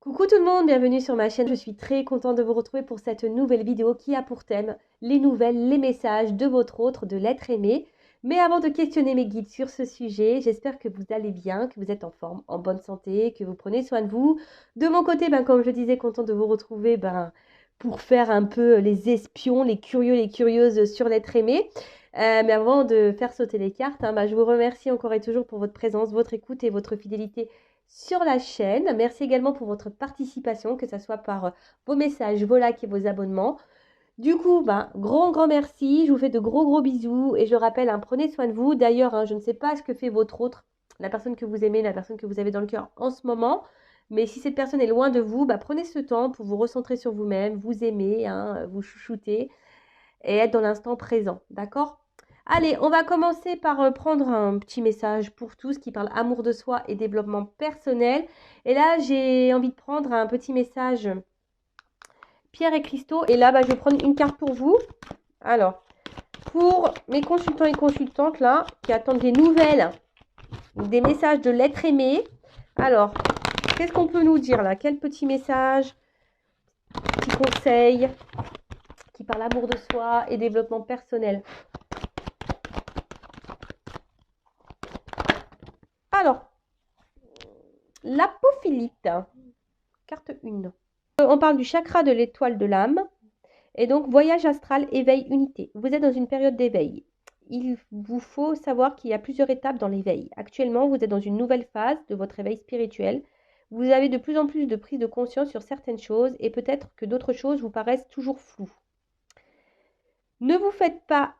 Coucou tout le monde, bienvenue sur ma chaîne. Je suis très contente de vous retrouver pour cette nouvelle vidéo qui a pour thème les nouvelles, les messages de votre autre, de l'être aimé. Mais avant de questionner mes guides sur ce sujet, j'espère que vous allez bien, que vous êtes en forme, en bonne santé, que vous prenez soin de vous. De mon côté, comme je disais, contente de vous retrouver pour faire un peu les espions, les curieux, les curieuses sur l'être aimé. Mais avant de faire sauter les cartes, je vous remercie encore et toujours pour votre présence, votre écoute et votre fidélité sur la chaîne. Merci également pour votre participation, que ce soit par vos messages, vos likes et vos abonnements. Du coup, grand merci. Je vous fais de gros bisous et je rappelle, prenez soin de vous. D'ailleurs, je ne sais pas ce que fait votre autre, la personne que vous aimez, la personne que vous avez dans le cœur en ce moment. Mais si cette personne est loin de vous, prenez ce temps pour vous recentrer sur vous-même, vous aimer, vous chouchouter et être dans l'instant présent. D'accord? Allez, on va commencer par prendre un petit message pour tous qui parle amour de soi et développement personnel. Et là, j'ai envie de prendre un petit message pierre et cristaux. Et là, je vais prendre une carte pour vous. Alors, pour mes consultants et consultantes là, qui attendent des nouvelles, des messages de l'être aimé. Alors, qu'est-ce qu'on peut nous dire là? Quel petit message, petit conseil qui parle amour de soi et développement personnel? Alors, l'apophilite, carte 1. On parle du chakra de l'étoile de l'âme. Et donc, voyage astral, éveil, unité. Vous êtes dans une période d'éveil. Il vous faut savoir qu'il y a plusieurs étapes dans l'éveil. Actuellement, vous êtes dans une nouvelle phase de votre éveil spirituel. Vous avez de plus en plus de prise de conscience sur certaines choses et peut-être que d'autres choses vous paraissent toujours floues. Ne vous faites pas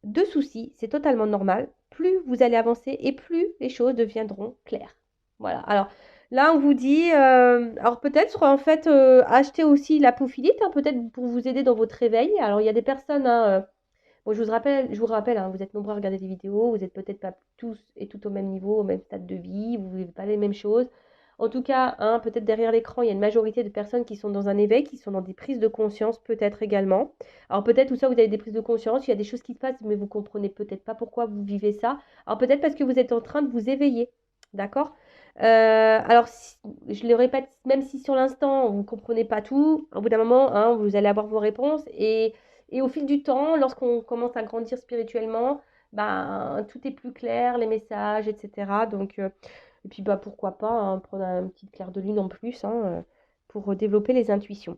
de soucis, c'est totalement normal. Plus vous allez avancer et plus les choses deviendront claires. Voilà. Alors là, on vous dit, alors peut-être en fait acheter aussi l'apophilite, peut-être pour vous aider dans votre réveil. Alors il y a des personnes, bon, je vous rappelle, vous êtes nombreux à regarder des vidéos, vous n'êtes peut-être pas tous et tout au même niveau, au même stade de vie, vous ne vivez pas les mêmes choses. En tout cas, peut-être derrière l'écran, il y a une majorité de personnes qui sont dans un éveil, qui sont dans des prises de conscience peut-être également. Alors peut-être où ça, vous avez des prises de conscience, il y a des choses qui se passent, mais vous comprenez peut-être pas pourquoi vous vivez ça. Alors peut-être parce que vous êtes en train de vous éveiller, d'accord? Alors, je le répète, même si sur l'instant, vous ne comprenez pas tout, au bout d'un moment, vous allez avoir vos réponses. Et au fil du temps, lorsqu'on commence à grandir spirituellement, tout est plus clair, les messages, etc. Donc, et puis pourquoi pas prendre un petit clair de lune en plus pour développer les intuitions.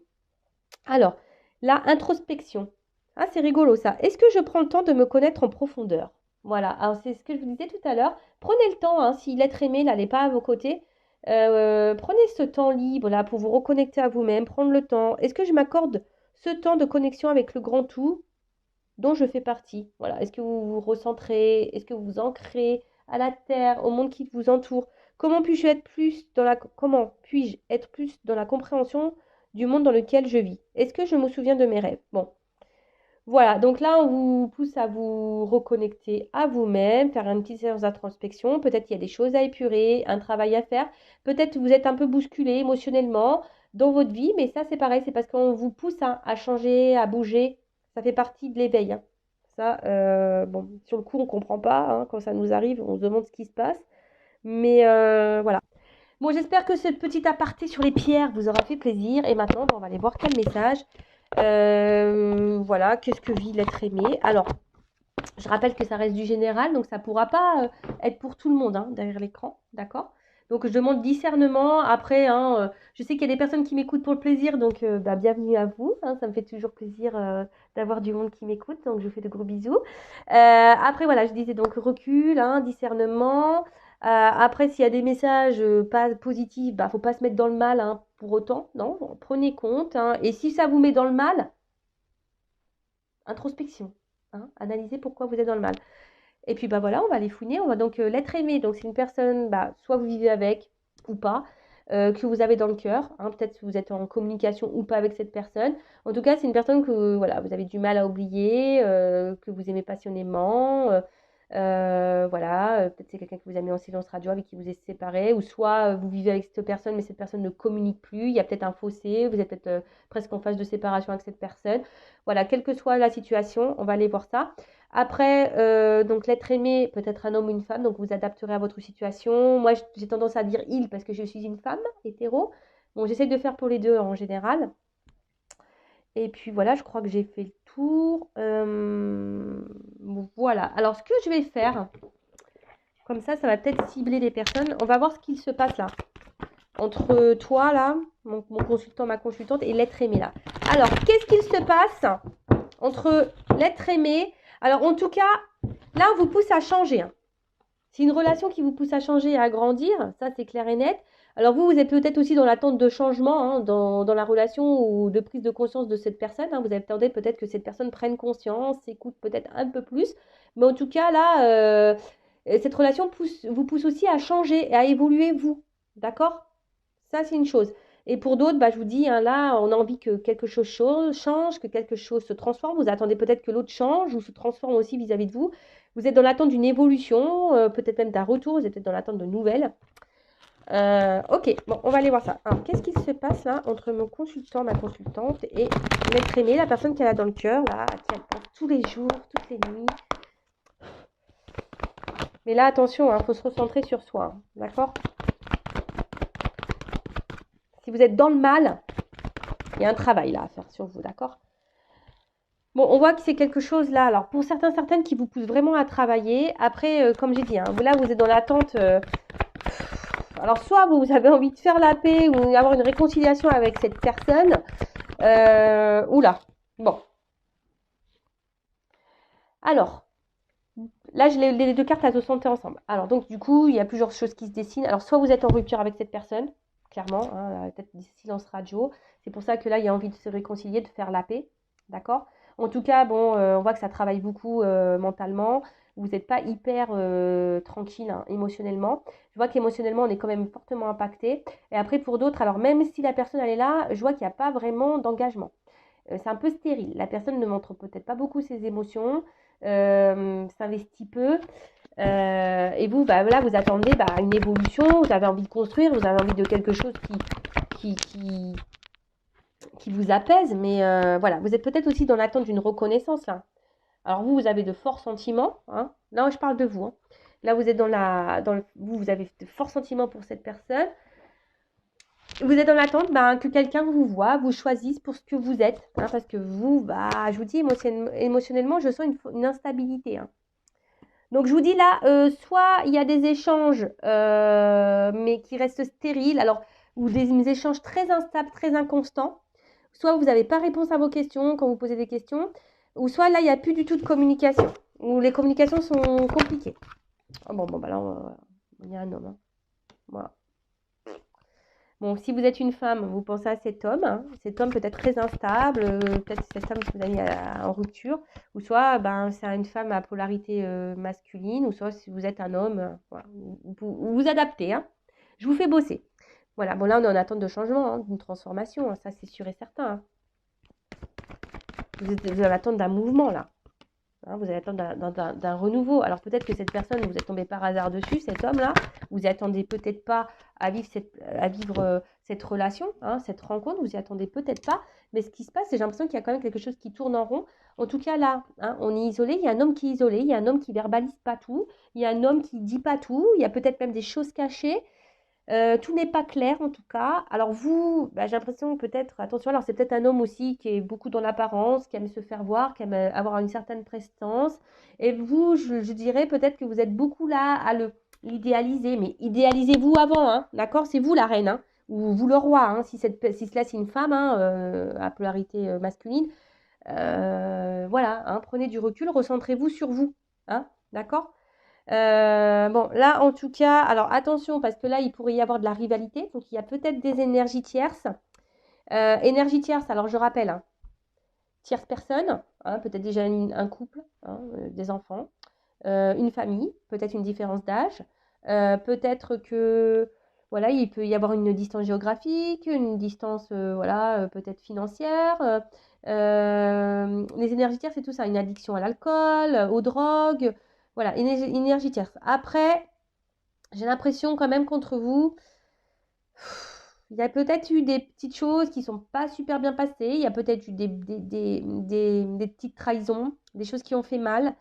Alors, la introspection. Ah, c'est rigolo ça. Est-ce que je prends le temps de me connaître en profondeur? Voilà, alors c'est ce que je vous disais tout à l'heure. Prenez le temps, si l'être aimé là n'est pas à vos côtés, prenez ce temps libre là pour vous reconnecter à vous-même, prendre le temps. Est-ce que je m'accorde ce temps de connexion avec le grand tout dont je fais partie? Voilà, est-ce que vous vous recentrez? Est-ce que vous vous ancrez à la terre, au monde qui vous entoure? Comment puis-je être plus dans la compréhension du monde dans lequel je vis? Est-ce que je me souviens de mes rêves? Bon, voilà, donc là, on vous pousse à vous reconnecter à vous-même, faire une petite séance d'introspection. Peut-être qu'il y a des choses à épurer, un travail à faire. Peut-être que vous êtes un peu bousculé émotionnellement dans votre vie, mais ça, c'est pareil, c'est parce qu'on vous pousse à changer, à bouger. Ça fait partie de l'éveil. Ça, bon, sur le coup, on ne comprend pas. Quand ça nous arrive, on se demande ce qui se passe. Mais voilà. Bon, j'espère que ce petit aparté sur les pierres vous aura fait plaisir. Et maintenant, on va aller voir quel message. Voilà, qu'est-ce que vit l'être aimé? Alors, je rappelle que ça reste du général, donc ça ne pourra pas être pour tout le monde derrière l'écran, d'accord? Donc, je demande discernement. Après, je sais qu'il y a des personnes qui m'écoutent pour le plaisir, donc bienvenue à vous. Ça me fait toujours plaisir d'avoir du monde qui m'écoute, donc je vous fais de gros bisous. Après, voilà, je disais donc recul, discernement. Après, s'il y a des messages pas positifs, faut pas se mettre dans le mal pour autant, non? Prenez compte. Et si ça vous met dans le mal, introspection. Analysez pourquoi vous êtes dans le mal. Et puis voilà, on va les fouiner. On va donc l'être aimé. Donc c'est une personne, soit vous vivez avec ou pas, que vous avez dans le cœur. Peut-être que vous êtes en communication ou pas avec cette personne. En tout cas, c'est une personne que voilà, vous avez du mal à oublier, que vous aimez passionnément. Voilà, peut-être c'est quelqu'un que vous avez mis en silence radio avec qui vous êtes séparés, ou soit vous vivez avec cette personne, mais cette personne ne communique plus. Il y a peut-être un fossé, vous êtes peut-être presque en phase de séparation avec cette personne. Voilà, quelle que soit la situation, on va aller voir ça. Après, donc l'être aimé peut être un homme ou une femme, donc vous adapterez à votre situation. Moi, j'ai tendance à dire il parce que je suis une femme hétéro, Bon, j'essaie de faire pour les deux en général. Et puis voilà, je crois que j'ai fait le tour. Voilà. Alors, ce que je vais faire, comme ça va peut-être cibler les personnes. On va voir ce qu'il se passe là. Entre toi, là, mon consultant, ma consultante, et l'être aimé, là. Alors, qu'est-ce qu'il se passe entre l'être aimé? Alors, en tout cas, là, on vous pousse à changer. Hein. C'est une relation qui vous pousse à changer et à grandir. Ça, c'est clair et net. Alors, vous êtes peut-être aussi dans l'attente de changement hein, dans la relation ou de prise de conscience de cette personne. Hein. Vous attendez peut-être que cette personne prenne conscience, s'écoute peut-être un peu plus. Mais en tout cas, là, cette relation vous pousse aussi à changer et à évoluer, vous. D'accord? Ça, c'est une chose. Et pour d'autres, je vous dis, hein, là, on a envie que quelque chose change, que quelque chose se transforme. Vous attendez peut-être que l'autre change ou se transforme aussi vis-à-vis de vous. Vous êtes dans l'attente d'une évolution, peut-être même d'un retour. Vous êtes peut-être dans l'attente de nouvelles. Ok, bon, on va aller voir ça. Alors, qu'est-ce qui se passe là entre mon consultant, ma consultante et l'être aimé, la personne qu'elle a dans le cœur, là, qui elle pense tous les jours, toutes les nuits. Mais là, attention, il faut se recentrer sur soi, hein, d'accord? Si vous êtes dans le mal, il y a un travail là à faire sur vous, d'accord? Bon, on voit que c'est quelque chose là. Alors, pour certaines qui vous poussent vraiment à travailler. Après, comme j'ai dit, hein, là, vous êtes dans l'attente. Alors, soit vous avez envie de faire la paix ou avoir une réconciliation avec cette personne. Oula. Bon. Alors, là, les deux cartes, elles se sont ensemble. Alors, donc, du coup, il y a plusieurs choses qui se dessinent. Alors, soit vous êtes en rupture avec cette personne, clairement, hein, peut-être des silences radio. C'est pour ça que là, il y a envie de se réconcilier, de faire la paix. D'accord? En tout cas, bon, on voit que ça travaille beaucoup mentalement. Vous n'êtes pas hyper tranquille hein, émotionnellement. Je vois qu'émotionnellement, on est quand même fortement impacté. Et après, pour d'autres, alors même si la personne, elle est là, je vois qu'il n'y a pas vraiment d'engagement. C'est un peu stérile. La personne ne montre peut-être pas beaucoup ses émotions, s'investit peu. Et vous, là, vous attendez une évolution, vous avez envie de construire, vous avez envie de quelque chose qui, qui, qui vous apaise. Mais voilà, vous êtes peut-être aussi dans l'attente d'une reconnaissance là. Alors vous avez de forts sentiments. Hein. Là, je parle de vous. Hein. Là, vous êtes vous avez de forts sentiments pour cette personne. Vous êtes dans l'attente que quelqu'un vous voit, vous choisisse pour ce que vous êtes. Hein, parce que vous, je vous dis, émotionnellement, je sens une instabilité. Hein. Donc, je vous dis là, soit il y a des échanges, mais qui restent stériles, alors, ou des échanges très instables, très inconstants. Soit vous n'avez pas réponse à vos questions quand vous posez des questions, ou soit là, il n'y a plus du tout de communication, ou les communications sont compliquées. Oh, bon, là, il y a un homme. Hein. Voilà. Bon, si vous êtes une femme, vous pensez à cet homme. Hein. Cet homme peut être très instable, peut-être cette femme que vous avez en rupture, ou soit c'est une femme à polarité masculine, ou soit si vous êtes un homme, voilà, vous adaptez. Hein. Je vous fais bosser. Voilà, bon là on est en attente de changement, hein, d'une transformation, hein, ça c'est sûr et certain. Hein. Vous êtes en attente d'un mouvement là. Hein, vous allez attendre d'un renouveau. Alors peut-être que cette personne, vous êtes tombé par hasard dessus, cet homme-là, vous n'y attendez peut-être pas à vivre cette relation, hein, cette rencontre, vous n'y attendez peut-être pas. Mais ce qui se passe, c'est j'ai l'impression qu'il y a quand même quelque chose qui tourne en rond. En tout cas là, hein, on est isolé, il y a un homme qui est isolé, il y a un homme qui verbalise pas tout, il y a un homme qui dit pas tout, il y a peut-être même des choses cachées. Tout n'est pas clair en tout cas. Alors vous, j'ai l'impression peut-être, attention, alors c'est peut-être un homme aussi qui est beaucoup dans l'apparence, qui aime se faire voir, qui aime avoir une certaine prestance. Et vous, je dirais peut-être que vous êtes beaucoup là à l'idéaliser, mais idéalisez-vous avant, hein, d'accord? C'est vous la reine, hein, ou vous le roi, hein, si cela c'est une femme hein, à polarité masculine. Voilà, hein, prenez du recul, recentrez-vous sur vous, hein, d'accord? Bon, là, en tout cas, alors attention, parce que là, il pourrait y avoir de la rivalité. Donc, il y a peut-être des énergies tierces. Énergie tierce, alors je rappelle, hein, tierce personne, hein, peut-être déjà un couple, hein, des enfants, une famille, peut-être une différence d'âge. Peut-être que, voilà, il peut y avoir une distance géographique, une distance, voilà, peut-être financière. Les énergies tierces, c'est tout ça, une addiction à l'alcool, aux drogues. Voilà, énergie tierce. Après, j'ai l'impression quand même qu'entre vous, il y a peut-être eu des petites choses qui ne sont pas super bien passées. Il y a peut-être eu des petites trahisons, des choses qui ont fait mal.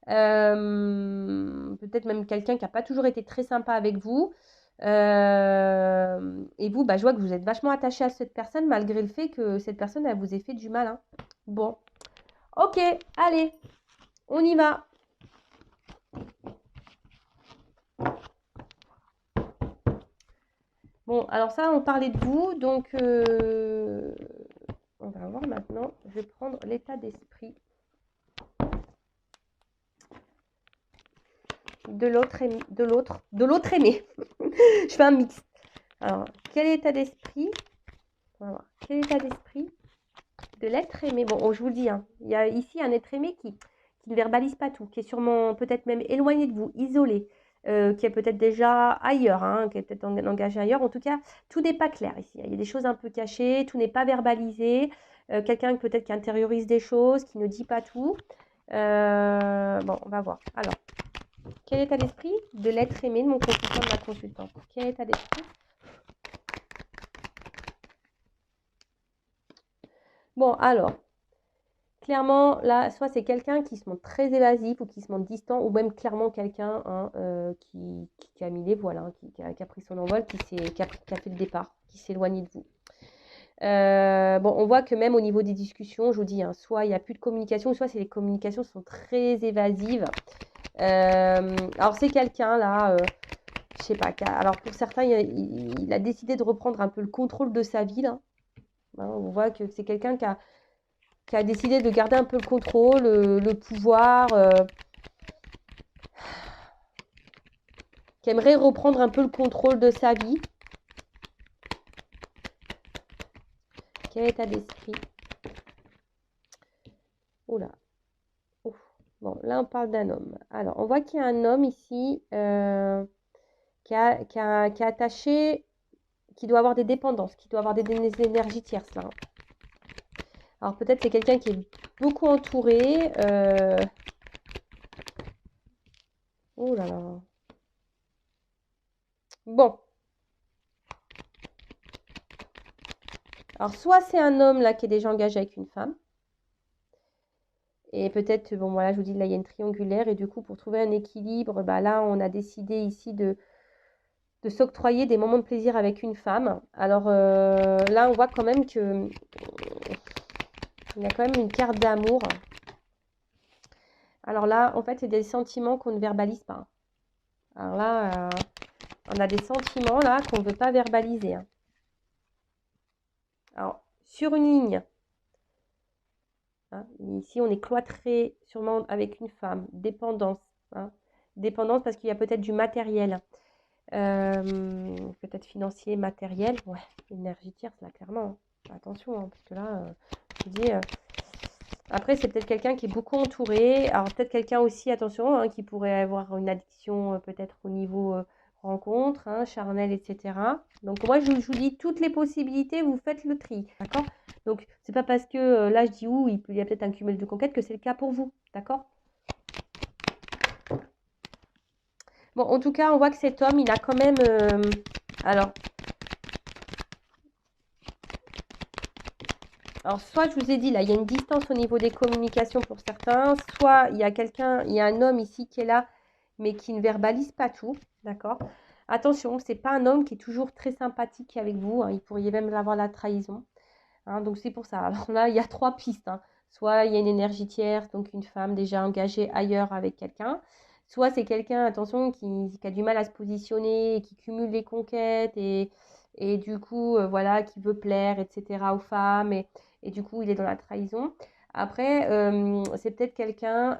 Peut-être même quelqu'un qui n'a pas toujours été très sympa avec vous. Et Et vous, bah, je vois que vous êtes vachement attaché à cette personne malgré le fait que cette personne, elle vous ait fait du mal, hein. Bon, ok, allez, on y va. Bon, alors ça, on parlait de vous, donc on va voir maintenant. Je vais prendre l'état d'esprit de l'autre aimé. Je fais un mix. Alors, quel état d'esprit? On va voir. Quel état d'esprit de l'être aimé? Bon, je vous le dis, hein, il y a ici un être aimé qui ne verbalise pas tout, qui est sûrement peut-être même éloigné de vous, isolé, qui est peut-être déjà ailleurs, hein, qui est peut-être engagé ailleurs. En tout cas, tout n'est pas clair ici. Il y a des choses un peu cachées, tout n'est pas verbalisé. Quelqu'un peut-être qui intériorise des choses, qui ne dit pas tout. Bon, on va voir. Alors, quel état d'esprit de l'être aimé de mon consultant, de ma consultante? Quel état d'esprit? Bon, alors, clairement, là, soit c'est quelqu'un qui se montre très évasif ou qui se montre distant, ou même clairement quelqu'un, hein, qui a mis les voiles, hein, qui a pris son envol, qui a fait le départ, qui s'est éloigné de vous. Bon, on voit que même au niveau des discussions, je vous dis, hein, soit il n'y a plus de communication, soit les communications sont très évasives. Alors c'est quelqu'un là, je sais pas, alors pour certains, il a décidé de reprendre un peu le contrôle de sa vie là. Hein, on voit que c'est quelqu'un qui a décidé de garder un peu le contrôle, le pouvoir, qui aimerait reprendre un peu le contrôle de sa vie. Quel état d'esprit? Oula. Ouf. Bon, là on parle d'un homme. Alors, on voit qu'il y a un homme ici qui est attaché, qui doit avoir des dépendances, qui doit avoir des énergies tierces là. Alors peut-être c'est quelqu'un qui est beaucoup entouré. Oh là là. Bon. Alors soit c'est un homme là qui est déjà engagé avec une femme. Et peut-être, bon voilà, je vous dis, là il y a une triangulaire. Et du coup, pour trouver un équilibre, bah, là on a décidé ici de s'octroyer des moments de plaisir avec une femme. Alors là on voit quand même que il y a quand même une carte d'amour. Alors là, en fait, c'est des sentiments qu'on ne verbalise pas. Alors là, on a des sentiments là qu'on ne veut pas verbaliser. Hein. Alors, sur une ligne, hein, ici on est cloîtré sûrement avec une femme, dépendance. Hein, dépendance parce qu'il y a peut-être du matériel, peut-être financier, matériel. Ouais, énergie tierce là, clairement. Hein. Attention, hein, parce que là, je vous dis... Après, c'est peut-être quelqu'un qui est beaucoup entouré. Alors, peut-être quelqu'un aussi, attention, hein, qui pourrait avoir une addiction peut-être au niveau rencontre, hein, charnel, etc. Donc, moi, je vous dis toutes les possibilités, vous faites le tri, d'accord? Donc, c'est pas parce que là, je dis où il y a peut-être un cumul de conquêtes que c'est le cas pour vous, d'accord? Bon, en tout cas, on voit que cet homme, il a quand même... Alors, soit je vous ai dit, là, il y a une distance au niveau des communications pour certains, soit il y a un homme ici qui est là, mais qui ne verbalise pas tout, d'accord? Attention, c'est pas un homme qui est toujours très sympathique avec vous, hein, il pourrait même avoir la trahison, hein, donc c'est pour ça. Alors là, il y a trois pistes, hein. Soit il y a une énergie tierce, donc une femme déjà engagée ailleurs avec quelqu'un, soit c'est quelqu'un, attention, qui a du mal à se positionner, qui cumule les conquêtes et du coup, voilà, qui veut plaire, etc. aux femmes et du coup, il est dans la trahison. Après, c'est peut-être quelqu'un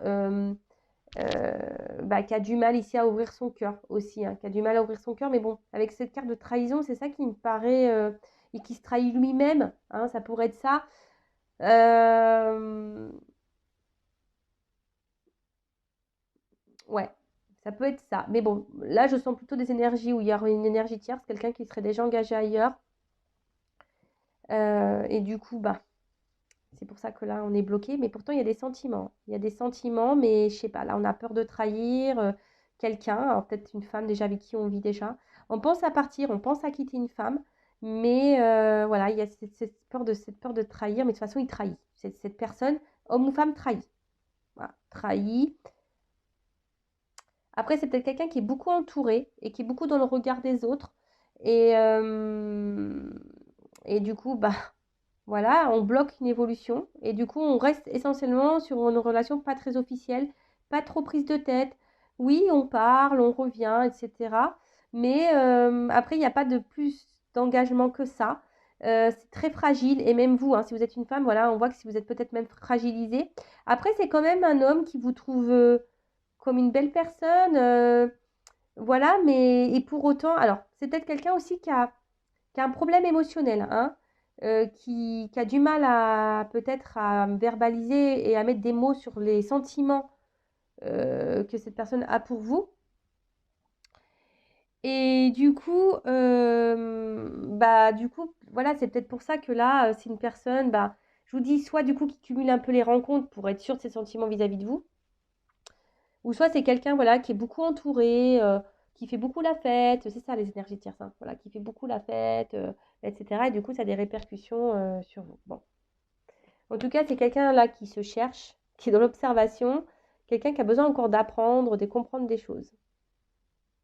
qui a du mal ici à ouvrir son cœur aussi, hein, qui a du mal à ouvrir son cœur. Mais bon, avec cette carte de trahison, c'est ça qui me paraît... et qui se trahit lui-même, hein, ça pourrait être ça. Ouais, ça peut être ça. Mais bon, là, je sens plutôt des énergies où il y aurait une énergie tierce, quelqu'un qui serait déjà engagé ailleurs. Et du coup, bah, c'est pour ça que là, on est bloqué. Mais pourtant, il y a des sentiments. Il y a des sentiments, mais je sais pas, là, on a peur de trahir quelqu'un. Alors, peut-être une femme déjà avec qui on vit déjà. On pense à partir, on pense à quitter une femme. Mais voilà, il y a cette peur de trahir. Mais de toute façon, il trahit. Cette personne, homme ou femme, trahit. Voilà, trahit. Après, c'est peut-être quelqu'un qui est beaucoup entouré et qui est beaucoup dans le regard des autres. Et, euh, et du coup, bah, voilà, on bloque une évolution. Et du coup, on reste essentiellement sur une relation pas très officielle, pas trop prise de tête. Oui, on parle, on revient, etc. Mais après, il n'y a pas de plus d'engagement que ça. C'est très fragile. Et même vous, hein, si vous êtes une femme, voilà, on voit que si vous êtes peut-être même fragilisée. Après, c'est quand même un homme qui vous trouve comme une belle personne. Voilà, mais et pour autant, alors, c'est peut-être quelqu'un aussi qui a un problème émotionnel, hein, qui a du mal à peut-être à verbaliser et à mettre des mots sur les sentiments que cette personne a pour vous. Et du coup, voilà, c'est peut-être pour ça que là, c'est une personne, bah, je vous dis, soit du coup qui cumule un peu les rencontres pour être sûr de ses sentiments vis-à-vis de vous, ou soit c'est quelqu'un, voilà, qui est beaucoup entouré, qui fait beaucoup la fête, c'est ça les énergies de tierce, voilà, qui fait beaucoup la fête, etc. Et du coup, ça a des répercussions sur vous. Bon. En tout cas, c'est quelqu'un là qui se cherche, qui est dans l'observation, quelqu'un qui a besoin encore d'apprendre, de comprendre des choses.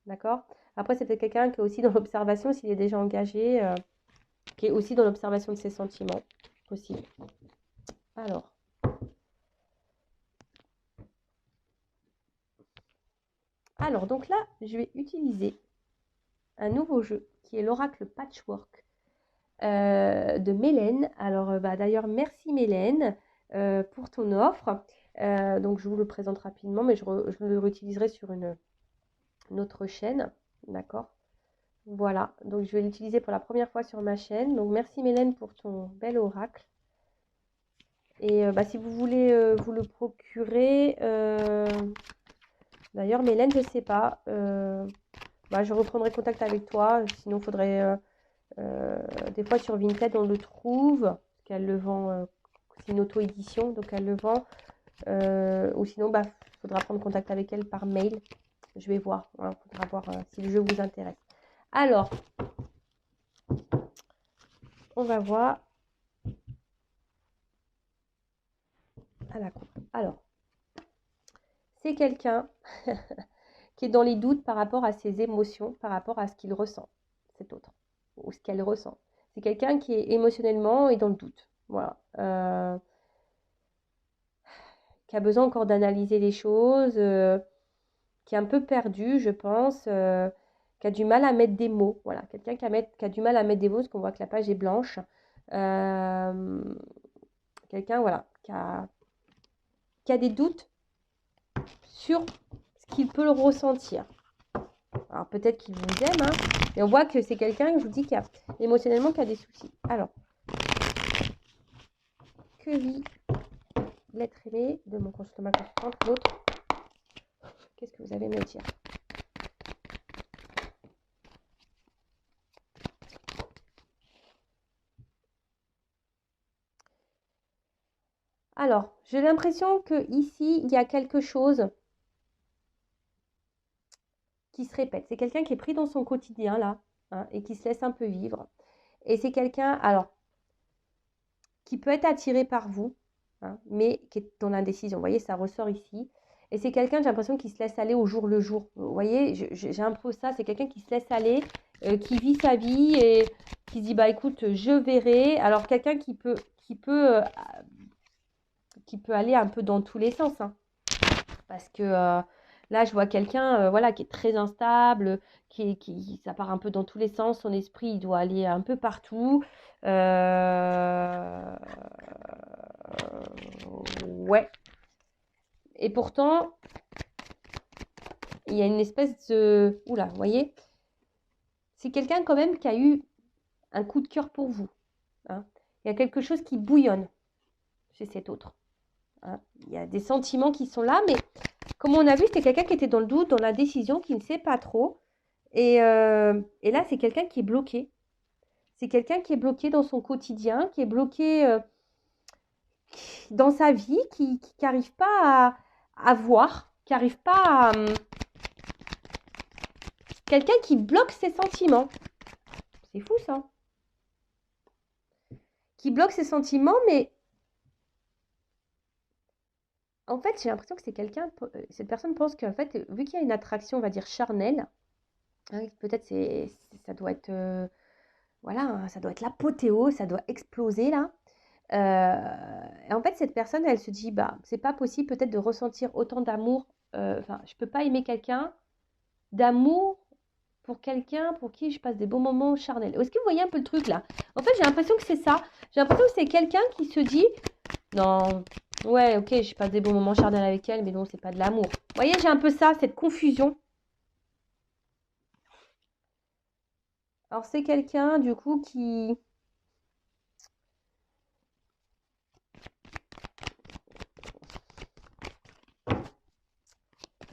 D'accord? Après, c'est peut-être quelqu'un qui est aussi dans l'observation, s'il est déjà engagé, qui est aussi dans l'observation de ses sentiments. Possible. Alors. Alors, donc là, je vais utiliser un nouveau jeu qui est l'oracle Patchwork de Mélène. Alors, bah, d'ailleurs, merci Mélène pour ton offre. Donc, je vous le présente rapidement, mais je le réutiliserai sur une autre chaîne. D'accord? Voilà. Donc, je vais l'utiliser pour la première fois sur ma chaîne. Donc, merci Mélène pour ton bel oracle. Et bah, si vous voulez vous le procurer, d'ailleurs, Mélène, je ne sais pas. Bah, je reprendrai contact avec toi. Sinon, il faudrait. Des fois sur Vinted on le trouve, parce qu'elle le vend, c'est une auto-édition, donc elle le vend. Ou sinon, bah, faudra prendre contact avec elle par mail. Je vais voir, hein, faudra voir si le jeu vous intéresse. Alors, on va voir à la coupe. Alors, c'est quelqu'un qui est dans les doutes par rapport à ses émotions, par rapport à ce qu'il ressent, cet autre, ou ce qu'elle ressent. C'est quelqu'un qui est émotionnellement et dans le doute. Voilà. Qui a besoin encore d'analyser les choses, qui est un peu perdu, je pense, qui a du mal à mettre des mots. Voilà, quelqu'un qui a du mal à mettre des mots, parce qu'on voit que la page est blanche. Quelqu'un, voilà, qui a des doutes sur ce qu'il peut le ressentir. Alors peut-être qu'il vous aime, hein, mais on voit que c'est quelqu'un, je vous dis, qui a émotionnellement qui a des soucis. Alors, que vit l'être aimé de mon consultant consultante, l'autre? Qu'est-ce que vous avez à me dire? Alors, j'ai l'impression que ici il y a quelque chose qui se répète. C'est quelqu'un qui est pris dans son quotidien, là, hein, et qui se laisse un peu vivre. Et c'est quelqu'un, alors, qui peut être attiré par vous, hein, mais qui est dans l'indécision. Vous voyez, ça ressort ici. Et c'est quelqu'un, j'ai l'impression, qui se laisse aller au jour le jour. Vous voyez, j'ai un peu ça, c'est quelqu'un qui se laisse aller, qui vit sa vie et qui se dit, bah écoute, je verrai. Alors, quelqu'un qui peut aller un peu dans tous les sens, hein. Parce que là, je vois quelqu'un voilà, qui est très instable, ça part un peu dans tous les sens. Son esprit, il doit aller un peu partout. Ouais. Et pourtant, il y a une espèce de... Oula, vous voyez? C'est quelqu'un quand même qui a eu un coup de cœur pour vous, hein. Il y a quelque chose qui bouillonne chez cet autre, hein. Il y a des sentiments qui sont là, mais comme on a vu, c'était quelqu'un qui était dans le doute, dans la décision, qui ne sait pas trop. Et là, c'est quelqu'un qui est bloqué. C'est quelqu'un qui est bloqué dans son quotidien, qui est bloqué dans sa vie, qui n'arrive pas à voir, qui n'arrive pas à... Quelqu'un qui bloque ses sentiments. C'est fou ça. Qui bloque ses sentiments, mais en fait, j'ai l'impression que c'est quelqu'un... Cette personne pense qu'en fait, vu qu'il y a une attraction, on va dire, charnelle, Hein, peut-être ça doit être, voilà, hein, ça doit être l'apothéose, ça doit exploser là. Et en fait, cette personne, elle se dit, bah, c'est pas possible peut-être de ressentir autant d'amour. Enfin, je peux pas aimer quelqu'un d'amour pour quelqu'un pour qui je passe des bons moments charnels. Est-ce que vous voyez un peu le truc là? En fait, j'ai l'impression que c'est ça. J'ai l'impression que c'est quelqu'un qui se dit, non, ouais, ok, je passe des bons moments charnels avec elle, mais non, c'est pas de l'amour. Vous voyez, j'ai un peu ça, cette confusion. Alors, c'est quelqu'un, du coup, qui...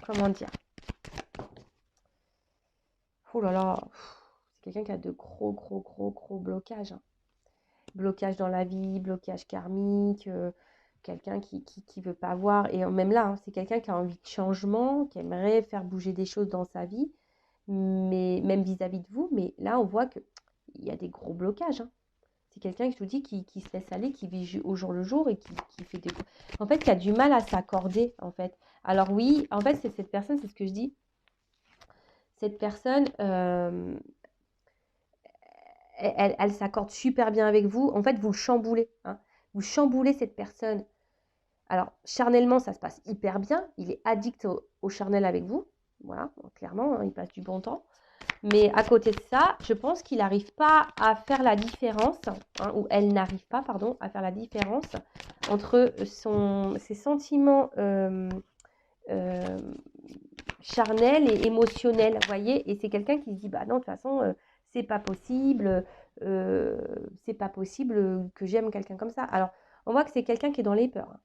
Comment dire? Oh là là, c'est quelqu'un qui a de gros blocages, hein. Blocage dans la vie, blocage karmique, quelqu'un qui veut pas voir. Et même là, hein, c'est quelqu'un qui a envie de changement, qui aimerait faire bouger des choses dans sa vie, mais même vis-à-vis de vous. Mais là, on voit qu'il y a des gros blocages, hein. C'est quelqu'un, je vous dis, qui se laisse aller, qui vit au jour le jour et qui fait des... En fait, qui a du mal à s'accorder, en fait. Alors oui, en fait, c'est cette personne, c'est ce que je dis. Cette personne, elle s'accorde super bien avec vous. En fait, vous le chamboulez, hein. Vous chamboulez cette personne. Alors, charnellement, ça se passe hyper bien. Il est addict au charnel avec vous. Voilà, clairement, hein, il passe du bon temps. Mais à côté de ça, je pense qu'il n'arrive pas à faire la différence, hein, ou elle n'arrive pas, pardon, à faire la différence entre ses sentiments euh, charnels et émotionnels, vous voyez. Et c'est quelqu'un qui se dit, bah non, de toute façon, c'est pas possible, c'est pas possible que j'aime quelqu'un comme ça. Alors, on voit que c'est quelqu'un qui est dans les peurs, hein.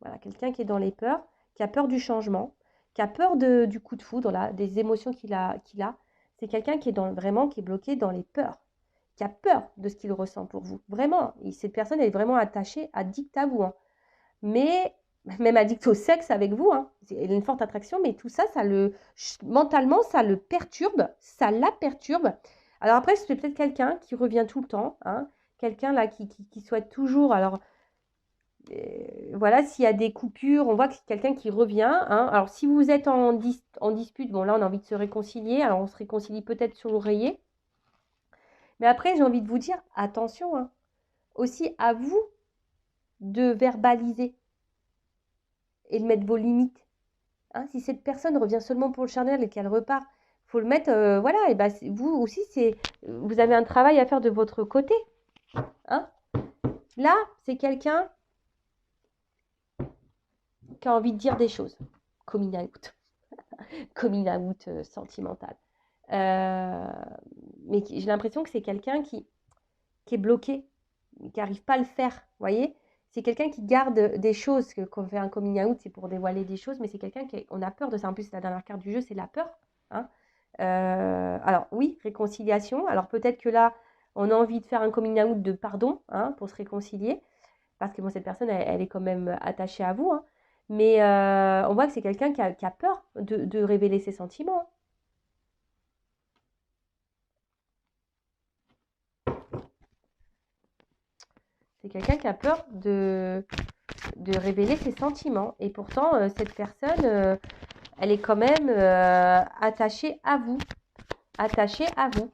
Voilà, quelqu'un qui est dans les peurs, qui a peur du changement, qui a peur du coup de foudre, là, des émotions qu'il a. C'est quelqu'un qui est vraiment qui est bloqué dans les peurs, qui a peur de ce qu'il ressent pour vous. Vraiment, cette personne est vraiment attachée, addict à vous, hein. Mais même addict au sexe avec vous, hein. Elle a une forte attraction, mais tout ça, mentalement, ça le perturbe, ça la perturbe. Alors après, c'est peut-être quelqu'un qui revient tout le temps, hein, quelqu'un là qui souhaite toujours. Alors voilà, s'il y a des coupures, on voit que c'est quelqu'un qui revient, hein. Alors, si vous êtes en dispute, bon, là, on a envie de se réconcilier. Alors, on se réconcilie peut-être sur l'oreiller. Mais après, j'ai envie de vous dire, attention, hein, aussi à vous de verbaliser et de mettre vos limites, hein. Si cette personne revient seulement pour le charnel et qu'elle repart, il faut le mettre, voilà. Et ben, vous aussi, vous avez un travail à faire de votre côté, hein. Là, c'est quelqu'un qui a envie de dire des choses. Coming out. Coming out sentimental. Mais j'ai l'impression que c'est quelqu'un qui est bloqué, qui n'arrive pas à le faire, vous voyez. C'est quelqu'un qui garde des choses, qu'on fait un coming out, c'est pour dévoiler des choses, mais c'est quelqu'un on a peur de ça. En plus, la dernière carte du jeu, c'est la peur, hein. Alors oui, réconciliation. Alors peut-être que là, on a envie de faire un coming out de pardon, hein, pour se réconcilier, parce que bon, cette personne, elle est quand même attachée à vous, hein. Mais on voit que c'est quelqu'un qui a peur de révéler ses sentiments, hein. C'est quelqu'un qui a peur de révéler ses sentiments. Et pourtant, cette personne, elle est quand même attachée à vous. Attachée à vous.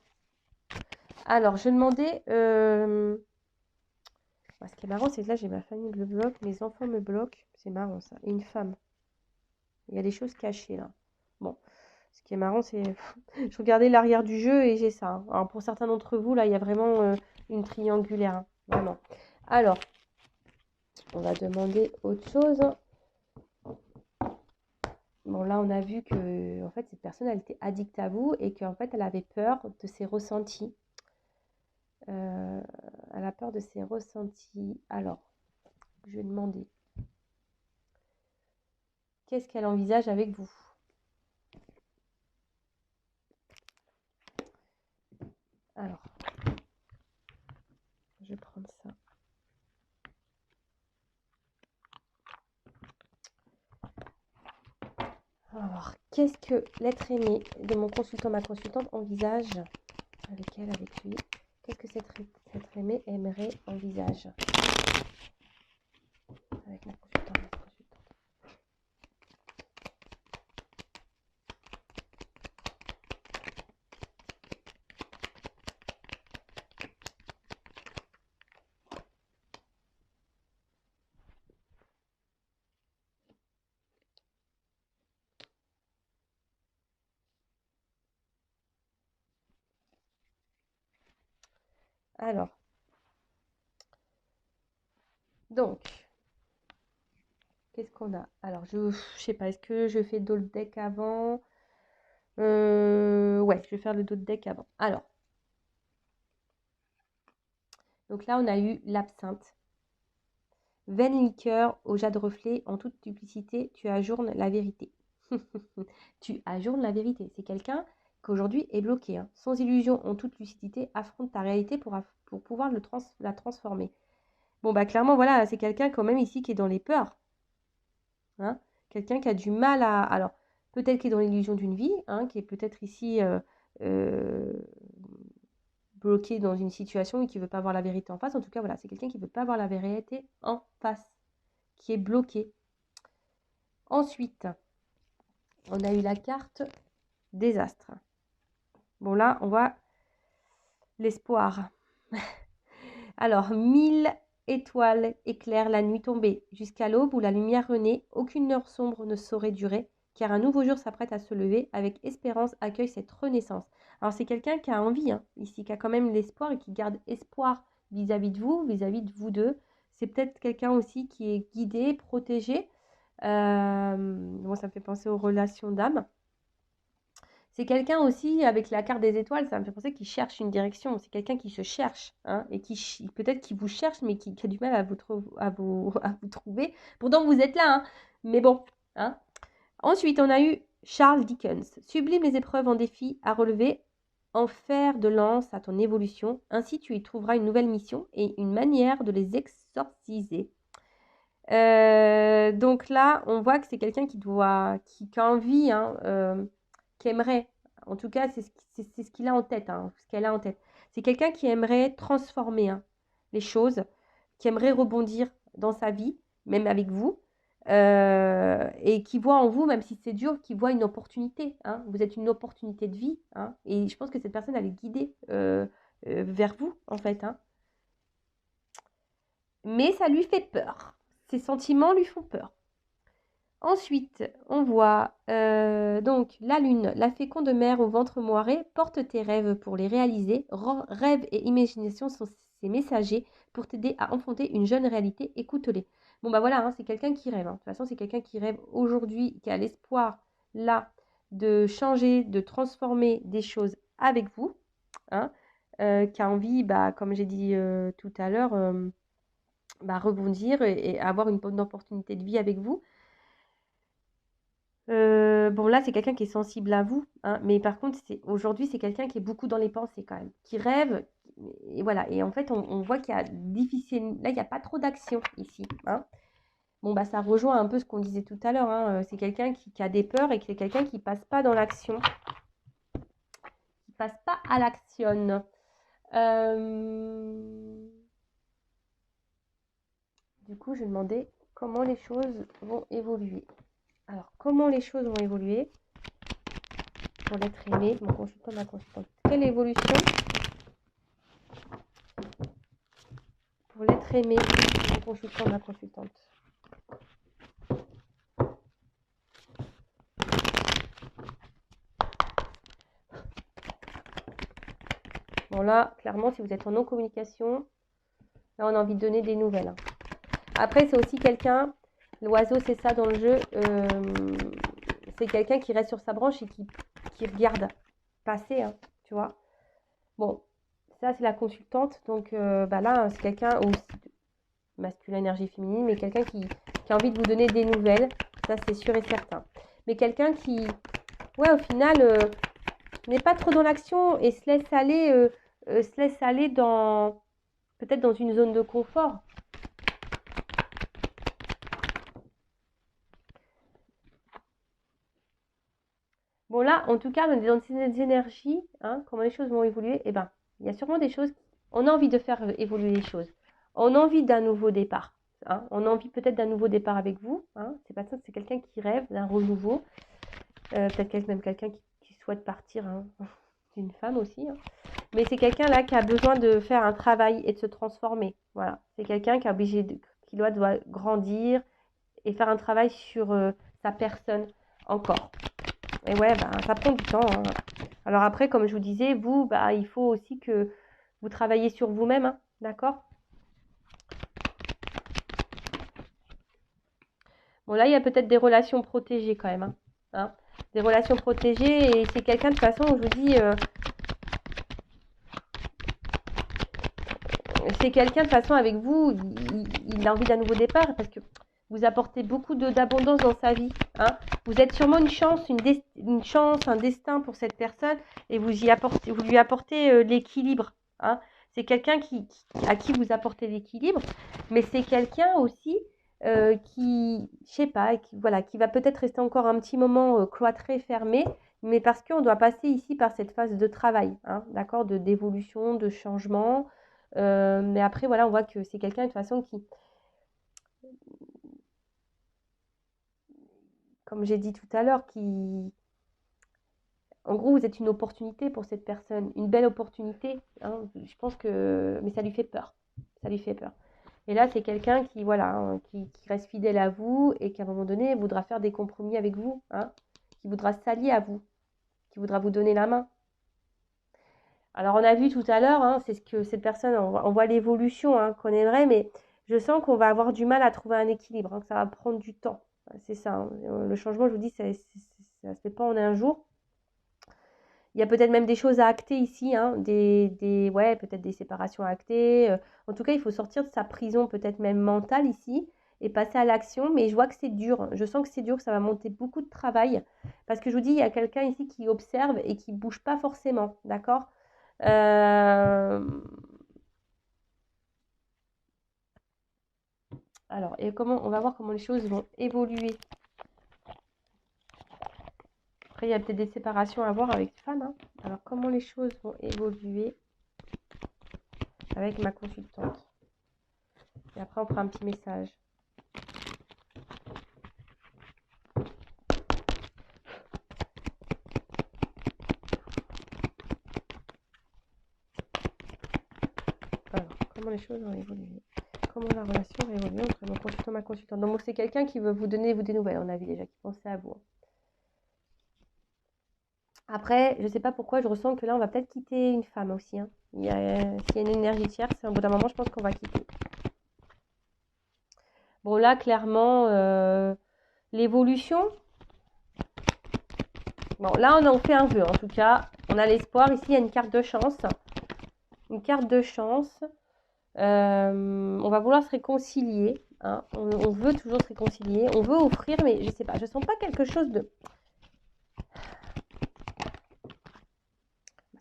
Alors, je demandais... ce qui est marrant, c'est que là, j'ai ma famille me bloque, mes enfants me bloquent. C'est marrant, ça. Et une femme. Il y a des choses cachées, là. Bon. Ce qui est marrant, c'est... je regardais l'arrière du jeu et j'ai ça, hein. Alors, pour certains d'entre vous, là, il y a vraiment une triangulaire, hein. Vraiment. Alors, on va demander autre chose. Bon, là, on a vu que en fait, cette personne, elle était addicte à vous et qu'en fait, elle avait peur de ses ressentis. Elle a peur de ses ressentis. Alors, je vais demander, qu'est-ce qu'elle envisage avec vous? Alors, je vais prendre ça. Alors, qu'est-ce que l'être aimé de mon consultant, ma consultante envisage avec elle, avec lui? Qu'est-ce que cet être aimé aimerait envisage avec ma consultante, ma consultante? Alors, donc, qu'est-ce qu'on a? Alors, je sais pas, est-ce que je fais d'autres deck avant? Ouais, je vais faire le dos de deck avant. Alors, donc là, on a eu l'absinthe. Vaine liqueur au jade reflet, en toute duplicité, tu ajournes la vérité. Tu ajournes la vérité. C'est quelqu'un qui aujourd'hui est bloqué, hein. Sans illusion, en toute lucidité, affronte ta réalité pour pouvoir la transformer. Bon, bah clairement, voilà, c'est quelqu'un quand même ici qui est dans les peurs, hein. Quelqu'un qui a du mal à... Alors, peut-être qui est dans l'illusion d'une vie, hein, qui est peut-être ici euh, bloqué dans une situation et qui ne veut pas voir la vérité en face. En tout cas, voilà, c'est quelqu'un qui ne veut pas voir la vérité en face, qui est bloqué. Ensuite, on a eu la carte désastre. Bon, là, on voit l'espoir. Alors, 1000 étoiles éclairent la nuit tombée. Jusqu'à l'aube où la lumière renaît, aucune heure sombre ne saurait durer, car un nouveau jour s'apprête à se lever. Avec espérance, accueille cette renaissance. Alors, c'est quelqu'un qui a envie, hein, ici, qui a quand même l'espoir et qui garde espoir vis-à-vis de vous, vis-à-vis de vous deux. C'est peut-être quelqu'un aussi qui est guidé, protégé. Bon, ça me fait penser aux relations d'âme. C'est quelqu'un aussi, avec la carte des étoiles, ça me fait penser qu'il cherche une direction. C'est quelqu'un qui se cherche, hein, et qui peut-être qui vous cherche, mais qui a du mal à vous trouver. Pourtant, vous êtes là, hein, mais bon. Hein. Ensuite, on a eu Charles Dickens. Sublime les épreuves en défi à relever, en fer de lance à ton évolution. Ainsi, tu y trouveras une nouvelle mission et une manière de les exorciser. Donc là, on voit que c'est quelqu'un qui a envie, hein, qui aimerait, en tout cas, c'est ce qu'il a en tête, hein, ce qu'elle a en tête. C'est quelqu'un qui aimerait transformer, hein, les choses, qui aimerait rebondir dans sa vie, même avec vous, et qui voit en vous, même si c'est dur, qui voit une opportunité, hein. Vous êtes une opportunité de vie, hein, et je pense que cette personne, elle est guidée vers vous, en fait, hein. Mais ça lui fait peur. Ses sentiments lui font peur. Ensuite, on voit donc la lune, la féconde mère au ventre moiré, porte tes rêves pour les réaliser. Rêves et imagination sont ses messagers pour t'aider à enfanter une jeune réalité. Écoute-les. Bon, bah voilà, hein, c'est quelqu'un qui rêve, hein. De toute façon, c'est quelqu'un qui rêve aujourd'hui, qui a l'espoir là de changer, de transformer des choses avec vous, hein, qui a envie, bah, comme j'ai dit tout à l'heure, bah, rebondir et avoir une bonne opportunité de vie avec vous. Bon, là, c'est quelqu'un qui est sensible à vous, hein, mais par contre, aujourd'hui, c'est quelqu'un qui est beaucoup dans les pensées quand même, qui rêve, et voilà. Et en fait, on voit qu'il y a difficile, là, il n'y a pas trop d'action ici, hein. Bon, bah, ça rejoint un peu ce qu'on disait tout à l'heure, hein. C'est quelqu'un qui a des peurs et qui est quelqu'un qui passe pas dans l'action, qui passe pas à l'action. Du coup, je demandais comment les choses vont évoluer. Alors, comment les choses vont évoluer pour l'être aimé, mon consultant, ma consultante. Quelle évolution pour l'être aimé, mon consultant, ma consultante. Bon là, clairement, si vous êtes en non-communication, là, on a envie de donner des nouvelles, hein. Après, c'est aussi quelqu'un, l'oiseau, c'est ça dans le jeu, c'est quelqu'un qui reste sur sa branche et qui regarde passer, hein, tu vois. Bon, ça, c'est la consultante. Donc, bah là, c'est quelqu'un aussi masculin, énergie féminine, mais quelqu'un qui a envie de vous donner des nouvelles. Ça, c'est sûr et certain. Mais quelqu'un qui, ouais, au final, n'est pas trop dans l'action et se laisse aller dans, peut-être dans une zone de confort. Bon là, en tout cas, on est dans ces énergies, hein, comment les choses vont évoluer, eh ben, il y a sûrement des choses, on a envie de faire évoluer les choses. On a envie d'un nouveau départ, hein. On a envie peut-être d'un nouveau départ avec vous, hein. C'est pas ça, c'est quelqu'un qui rêve d'un renouveau. Peut-être même quelqu'un qui souhaite partir, hein. Une femme aussi, hein. Mais c'est quelqu'un là qui a besoin de faire un travail et de se transformer. Voilà, c'est quelqu'un qui qui doit grandir et faire un travail sur sa personne encore. Et ouais, bah, ça prend du temps, hein. Alors après, comme je vous disais, vous, bah, il faut aussi que Vous travaillez sur vous-même, hein, d'accord? Bon, là, il y a peut-être des relations protégées quand même, hein, hein. Des relations protégées, et c'est quelqu'un de toute façon, je vous dis, c'est quelqu'un de toute façon avec vous, il a envie d'un nouveau départ parce que vous apportez beaucoup d'abondance dans sa vie, hein. Vous êtes sûrement une chance, une chance, un destin pour cette personne, et vous lui apportez l'équilibre, hein. C'est quelqu'un à qui vous apportez l'équilibre, mais c'est quelqu'un aussi qui, je sais pas, voilà, qui va peut-être rester encore un petit moment cloîtré, fermé, mais parce qu'on doit passer ici par cette phase de travail, hein, d'accord, d'évolution, de changement. Mais après, voilà, on voit que c'est quelqu'un de toute façon qui, comme j'ai dit tout à l'heure, qui, en gros, vous êtes une opportunité pour cette personne, une belle opportunité, hein. Je pense que, mais ça lui fait peur, ça lui fait peur. Et là, c'est quelqu'un qui, voilà, hein, qui reste fidèle à vous et qui, à un moment donné, voudra faire des compromis avec vous, hein, qui voudra s'allier à vous, qui voudra vous donner la main. Alors, on a vu tout à l'heure, hein, c'est ce que cette personne, on voit l'évolution hein, qu'on aimerait, mais je sens qu'on va avoir du mal à trouver un équilibre, hein, que ça va prendre du temps. C'est ça, hein. Le changement, je vous dis, ça ne se fait pas en un jour. Il y a peut-être même des choses à acter ici, hein, ouais, peut-être des séparations à acter. En tout cas, il faut sortir de sa prison, peut-être même mentale ici, et passer à l'action. Mais je vois que c'est dur. Je sens que c'est dur, que ça va monter beaucoup de travail. Parce que je vous dis, il y a quelqu'un ici qui observe et qui ne bouge pas forcément. D'accord. Alors, et on va voir comment les choses vont évoluer. Après, il y a peut-être des séparations à voir avec femme, hein. Alors, comment les choses vont évoluer avec ma consultante. Et après, on fera un petit message. Alors, comment les choses vont évoluer? Comment la relation va évoluer entre mon consultant et ma consultante? Donc, c'est quelqu'un qui veut vous donner des nouvelles. On a vu déjà qui pensait à vous. Après, je ne sais pas pourquoi, je ressens que là, on va peut-être quitter une femme aussi, hein. S'il y a une énergie tierce, au bout d'un moment, je pense qu'on va quitter. Bon, là, clairement, l'évolution. Bon, là, on en fait un vœu, en tout cas. On a l'espoir. Ici, il y a une carte de chance. Une carte de chance. On va vouloir se réconcilier, hein. On veut toujours se réconcilier. On veut offrir, mais je ne sais pas. Je ne sens pas quelque chose de...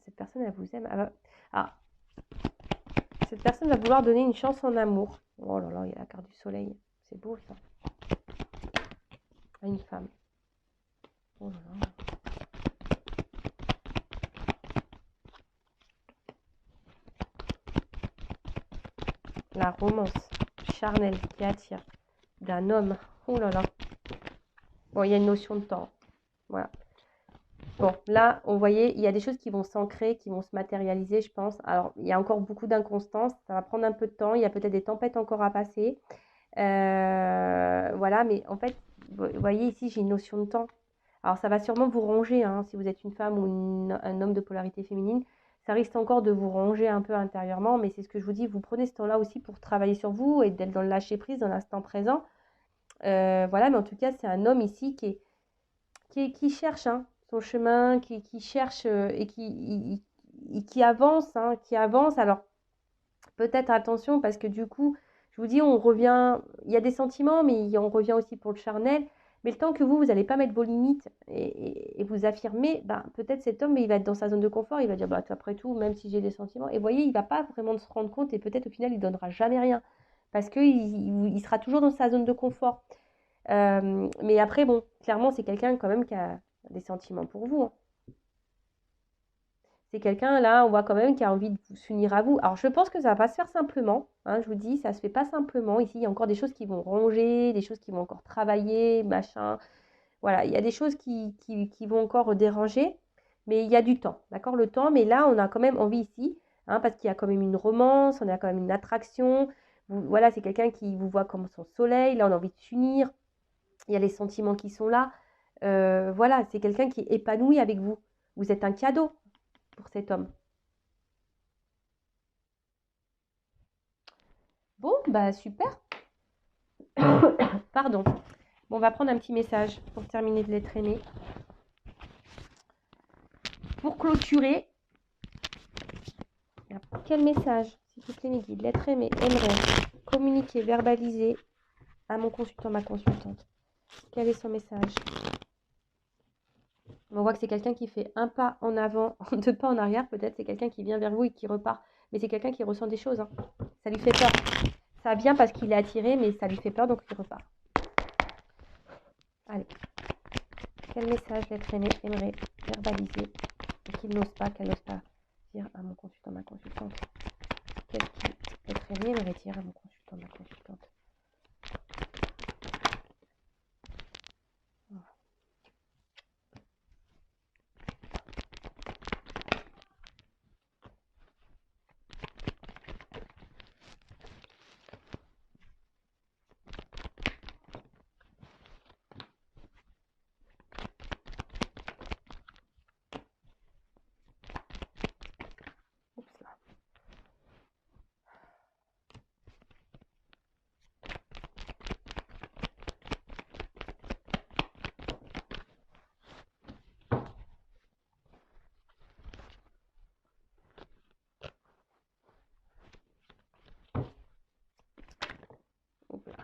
Cette personne, elle vous aime. Ah, cette personne va vouloir donner une chance en amour. Oh là là, il y a la carte du soleil. C'est beau, ça. À une femme. Oh là là. La romance charnelle qui attire d'un homme. Oh là là. Bon, il y a une notion de temps. Voilà. Bon, là, on voyait, il y a des choses qui vont s'ancrer, qui vont se matérialiser, je pense. Alors, il y a encore beaucoup d'inconstance. Ça va prendre un peu de temps. Il y a peut-être des tempêtes encore à passer. Voilà, mais en fait, vous voyez ici, j'ai une notion de temps. Alors, ça va sûrement vous ronger, hein, si vous êtes une femme ou un homme de polarité féminine. Ça risque encore de vous ronger un peu intérieurement, mais c'est ce que je vous dis, vous prenez ce temps-là aussi pour travailler sur vous et d'être dans le lâcher-prise, dans l'instant présent. Voilà, mais en tout cas, c'est un homme ici qui cherche hein, son chemin, qui cherche et qui avance, hein, qui avance. Alors, peut-être attention, parce que du coup, je vous dis, on revient, il y a des sentiments, mais on revient aussi pour le charnel. Mais le temps que vous n'allez pas mettre vos limites et vous affirmer, ben, peut-être cet homme, il va être dans sa zone de confort, il va dire, bah, après tout, même si j'ai des sentiments, et vous voyez, il ne va pas vraiment se rendre compte, et peut-être au final, il ne donnera jamais rien, parce qu'il sera toujours dans sa zone de confort. Mais après, bon, clairement, c'est quelqu'un quand même qui a des sentiments pour vous, hein. C'est quelqu'un, là, on voit quand même qui a envie de s'unir à vous. Alors, je pense que ça va pas se faire simplement, hein, je vous dis, ça se fait pas simplement. Ici, il y a encore des choses qui vont ronger, des choses qui vont encore travailler, machin. Voilà, il y a des choses qui vont encore déranger, mais il y a du temps, d'accord, le temps. Mais là, on a quand même envie ici, hein, parce qu'il y a quand même une romance, on a quand même une attraction. Voilà, c'est quelqu'un qui vous voit comme son soleil. Là, on a envie de s'unir. Il y a les sentiments qui sont là. Voilà, c'est quelqu'un qui est épanoui avec vous. Vous êtes un cadeau pour cet homme. Bon, bah super. Pardon. Bon, on va prendre un petit message pour terminer de les traîner. Pour clôturer, quel message, s'il vous plaît, mes guides, l'être aimé aimerait communiquer, verbaliser à mon consultant, ma consultante. Quel est son message? On voit que c'est quelqu'un qui fait un pas en avant, deux pas en arrière, peut-être. C'est quelqu'un qui vient vers vous et qui repart. Mais c'est quelqu'un qui ressent des choses. Hein. Ça lui fait peur. Ça vient parce qu'il est attiré, mais ça lui fait peur, donc il repart. Allez. Quel message l'être aimé aimerait verbaliser et qu'il n'ose pas, qu'elle n'ose pas dire à mon consultant, ma consultante? Qu'est-ce qui l'être aimé aimerait dire à mon consultant, ma consultante? Oups là. Oups là.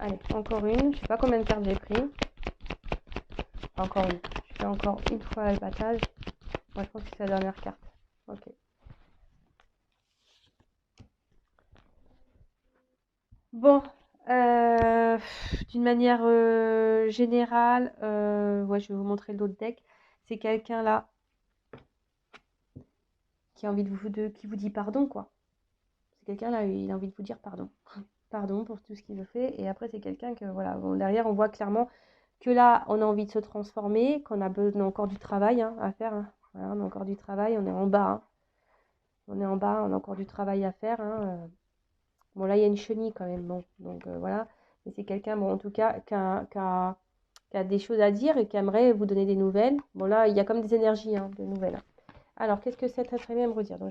Allez, encore une. Je sais pas combien de cartes j'ai pris. Encore une. Je fais encore une fois le battage. Moi, je pense que c'est la dernière carte. Ok. Bon, d'une manière générale, ouais, je vais vous montrer l'autre deck. C'est quelqu'un là qui a envie qui vous dit pardon, quoi. C'est quelqu'un là, il a envie de vous dire pardon. Pardon pour tout ce qu'il vous fait. Et après, c'est quelqu'un que, voilà, bon, derrière, on voit clairement que là, on a envie de se transformer, qu'on a besoin encore du travail hein, à faire. Hein. Voilà, on a encore du travail, on est en bas. Hein. On est en bas, on a encore du travail à faire. Hein. Bon, là, il y a une chenille quand même. Bon, donc voilà. Mais c'est quelqu'un, bon, en tout cas, qui a des choses à dire et qui aimerait vous donner des nouvelles. Bon, là, il y a comme des énergies hein, de nouvelles. Alors, qu'est-ce que c'est très bien me redire? Donc,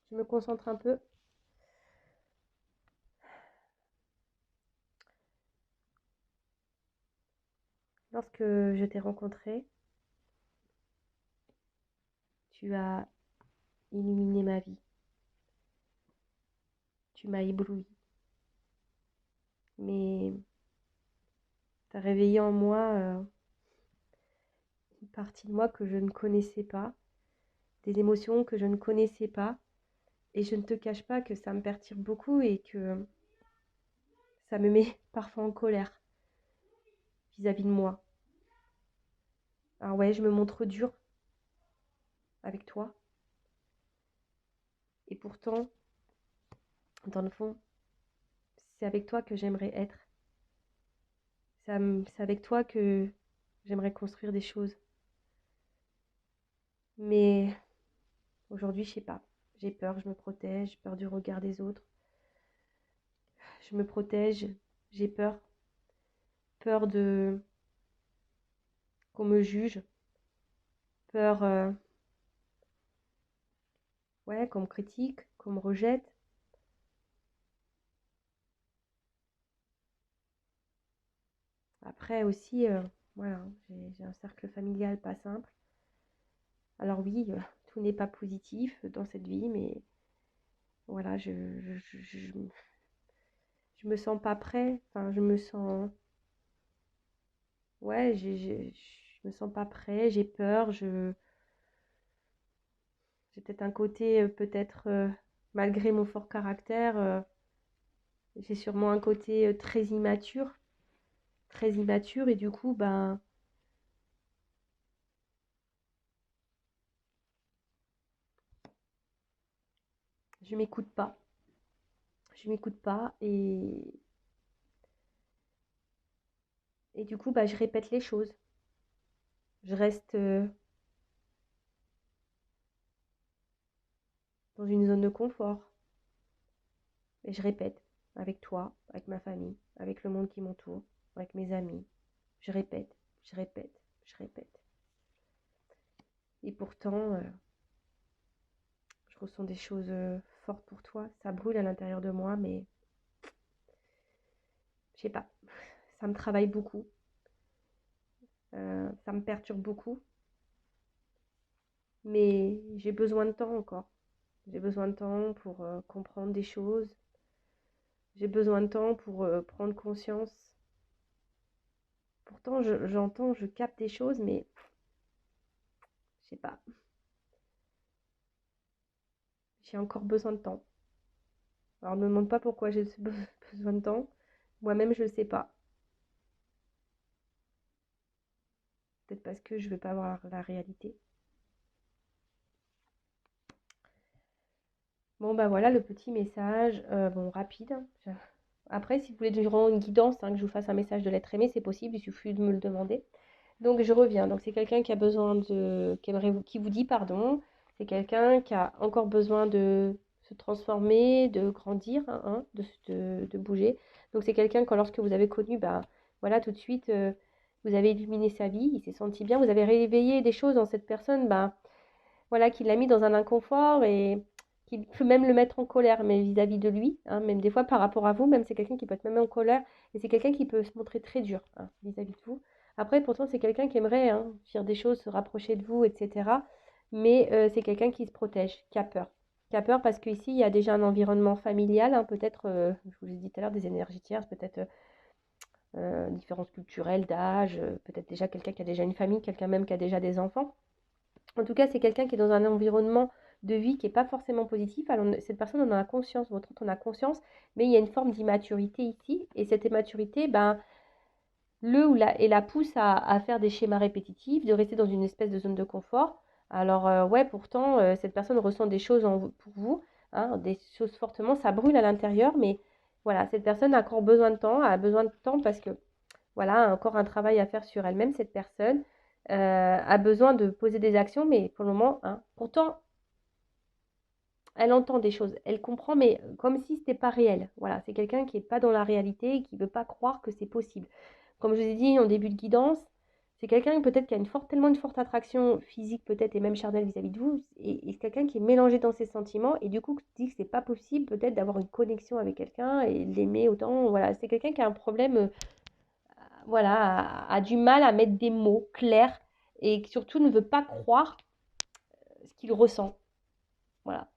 je me concentre un peu. Lorsque je t'ai rencontré, tu as illuminé ma vie. Tu m'as ébloui. Mais tu as réveillé en moi une partie de moi que je ne connaissais pas, des émotions que je ne connaissais pas. Et je ne te cache pas que ça me perturbe beaucoup et que ça me met parfois en colère vis-à-vis de moi. Alors ouais, je me montre dure avec toi. Et pourtant, dans le fond, c'est avec toi que j'aimerais être. C'est avec toi que j'aimerais construire des choses. Mais aujourd'hui, je sais pas. J'ai peur, je me protège, j'ai peur du regard des autres. Je me protège, j'ai peur. Peur de qu'on me juge. Peur ouais, qu'on me critique, qu'on me rejette. Après aussi, voilà, j'ai un cercle familial pas simple. Alors oui, tout n'est pas positif dans cette vie, mais voilà, je me sens pas prêt. Enfin, je me sens, ouais, je me sens pas prêt. J'ai peur. J'ai peut-être un côté, peut-être malgré mon fort caractère, j'ai sûrement un côté très immature, et du coup, ben, je m'écoute pas. Je m'écoute pas et du coup, bah, je répète les choses. Je reste dans une zone de confort et je répète avec toi, avec ma famille, avec le monde qui m'entoure, avec mes amis. Je répète, je répète. pourtant, je ressens des choses fortes pour toi. Ça brûle à l'intérieur de moi, mais je sais pas. Ça me travaille beaucoup. Ça me perturbe beaucoup. Mais j'ai besoin de temps encore. J'ai besoin de temps pour comprendre des choses. J'ai besoin de temps pour prendre conscience. Pourtant, j'entends, je capte des choses, mais je sais pas. J'ai encore besoin de temps. Alors, ne me demande pas pourquoi j'ai besoin de temps. Moi-même, je ne sais pas. Peut-être parce que je ne veux pas voir la réalité. Bon, bah voilà le petit message. Bon, rapide. Après, si vous voulez durant une guidance, hein, que je vous fasse un message de l'être aimé, c'est possible. Il suffit de me le demander. Donc, je reviens. Donc, c'est quelqu'un qui a besoin de... qui vous dit pardon. C'est quelqu'un qui a encore besoin de se transformer, de grandir, hein, de bouger. Donc, c'est quelqu'un que lorsque vous avez connu, bah, voilà, tout de suite, vous avez illuminé sa vie, il s'est senti bien. Vous avez réveillé des choses dans cette personne, bah, voilà, qui l'a mis dans un inconfort et qui peut même le mettre en colère, mais vis-à-vis de lui, hein, même des fois par rapport à vous, même c'est quelqu'un qui peut être même en colère, et c'est quelqu'un qui peut se montrer très dur, hein, vis-à-vis de vous. Après, pourtant, c'est quelqu'un qui aimerait, hein, faire des choses, se rapprocher de vous, etc. Mais c'est quelqu'un qui se protège, qui a peur. Qui a peur parce qu'ici, il y a déjà un environnement familial, hein, peut-être, je vous l'ai dit tout à l'heure, des énergies tierces, peut-être différences culturelles, d'âge, peut-être déjà quelqu'un qui a déjà une famille, quelqu'un même qui a déjà des enfants. En tout cas, c'est quelqu'un qui est dans un environnement de vie qui n'est pas forcément positif. Alors, cette personne en a conscience, votre autre en a conscience, mais il y a une forme d'immaturité ici. Et cette immaturité, ben, et la pousse à faire des schémas répétitifs, de rester dans une espèce de zone de confort. Alors, ouais, pourtant, cette personne ressent des choses pour vous, hein, des choses fortement, ça brûle à l'intérieur, mais voilà, cette personne a encore besoin de temps, a besoin de temps parce que voilà, encore un travail à faire sur elle-même, cette personne a besoin de poser des actions, mais pour le moment, hein, pourtant, elle entend des choses, elle comprend, mais comme si ce n'était pas réel. Voilà, c'est quelqu'un qui n'est pas dans la réalité et qui ne veut pas croire que c'est possible. Comme je vous ai dit en début de guidance, c'est quelqu'un peut-être qui a tellement une forte attraction physique peut-être et même charnelle vis-à-vis de vous, et c'est quelqu'un qui est mélangé dans ses sentiments et du coup dit que c'est pas possible peut-être d'avoir une connexion avec quelqu'un et l'aimer autant. Voilà, c'est quelqu'un qui a un problème voilà, a du mal à mettre des mots clairs et qui surtout ne veut pas croire ce qu'il ressent. Voilà.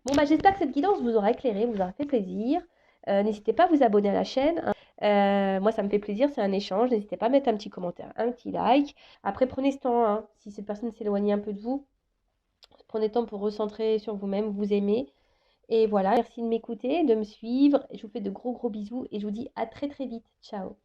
Bon, bah, j'espère que cette guidance vous aura éclairé, vous aura fait plaisir. N'hésitez pas à vous abonner à la chaîne, hein. Moi, ça me fait plaisir, c'est un échange. N'hésitez pas à mettre un petit commentaire, un petit like. Après, prenez ce temps, hein, si cette personne s'éloigne un peu de vous, prenez le temps pour recentrer sur vous-même, vous aimer. Et voilà, merci de m'écouter, de me suivre. Je vous fais de gros bisous et je vous dis à très vite. Ciao.